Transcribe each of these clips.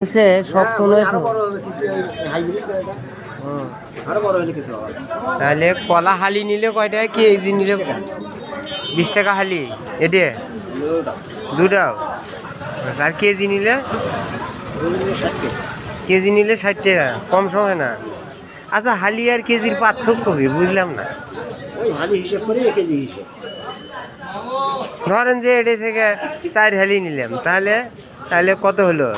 সে শক্ত নয় তো। তাহলে কলা হালি নিলে কয় টাকা কেজি নিলে 20 টাকা হালি এটে দুটাও আর কেজি নিলে 60 টাকা কম সময় না। আচ্ছা হালি আর কেজির পার্থক্য কি বুঝলাম না। ধরেন যে এটে থেকে 4 হালি নিলাম তাহলে কত হলো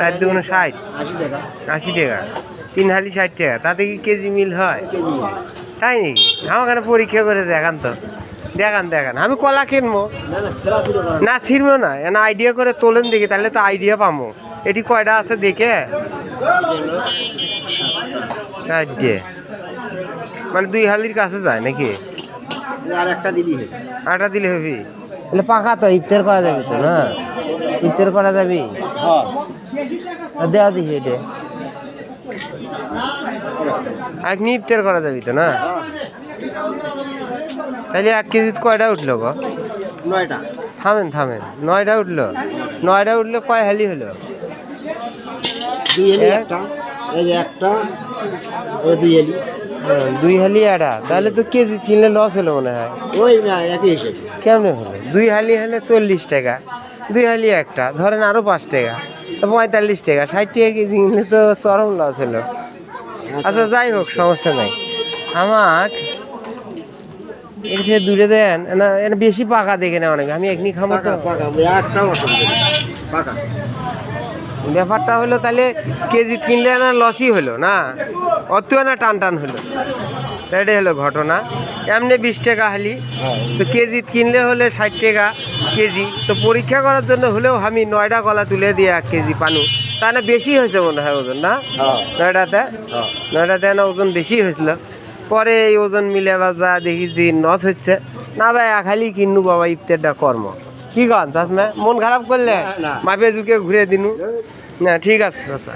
4 দুগুণ 60 80 টাকা 3 হালি 60 টাকা তাতে কি কেজি মিল হয়? তাই নাকি? আমার কাছে পরীক্ষা করে দেখান তো দেখান আমি কলা কিনবো না ছিড়বো না এনা আইডিয়া করে তোলেন দেখি তাহলে তো আইডিয়া পাবো। এটি কয়টা আছে দেখে 4টে মানে 2 হালির কাছে যায় নাকি? আরেকটা দিলে হবে তাহলে পাকা তো ইফতার করা যাবে তো না? ইফতার করা যাবে দেওয়া দেখি এটা আপনি ইফতার করা যাবি তো না? তাহলে 1 কেজি কয়টা উঠলো গো? 9টা। থামেন 9টা উঠলো। 9টা উঠলে কয় হালি হলো? 2 হালি একটা তাহলে তো কেজি কিনলে লস হলো মনে হয়। কেমনে হলো? 2 হালি হলে 40 টাকা 2 হালি একটা ধরেন আরো 5 টাকা 45 টাকা 60 টাকা কেজি কিনলে তো চরম লস হলো। আচ্ছা যাই হোক সমস্যা নাই। আমার এর থেকে দূরে দেন না এটা বেশি পাকা দেখে না অনেক আমি এখনি খাবো তো। ব্যাপারটা হলো তাহলে কেজি কিনলে না লসই হলো না অত না টান হলো এটাই হলো ঘটনা। এমনি 20 টাকা হালি তো কেজি কিনলে হলে 60 টাকা কেজি তো পরীক্ষা করার জন্য হলেও আমি 9টা কলা তুলে দিয়ে 1 কেজি পানু তা না বেশি হয়েছে মনে হয় ওজন না? 9টাতে না ওজন বেশি হয়েছিল পরে এই ওজন মিলে আবার যা দেখি যে নস হচ্ছে না ভাই 1 হালি কিনু বাবা ইফতারটা কর্ম কি কন চাষমা মন খারাপ করলে মাপে ঝুঁকে ঘুরে দিনু না ঠিক আছে আচ্ছা।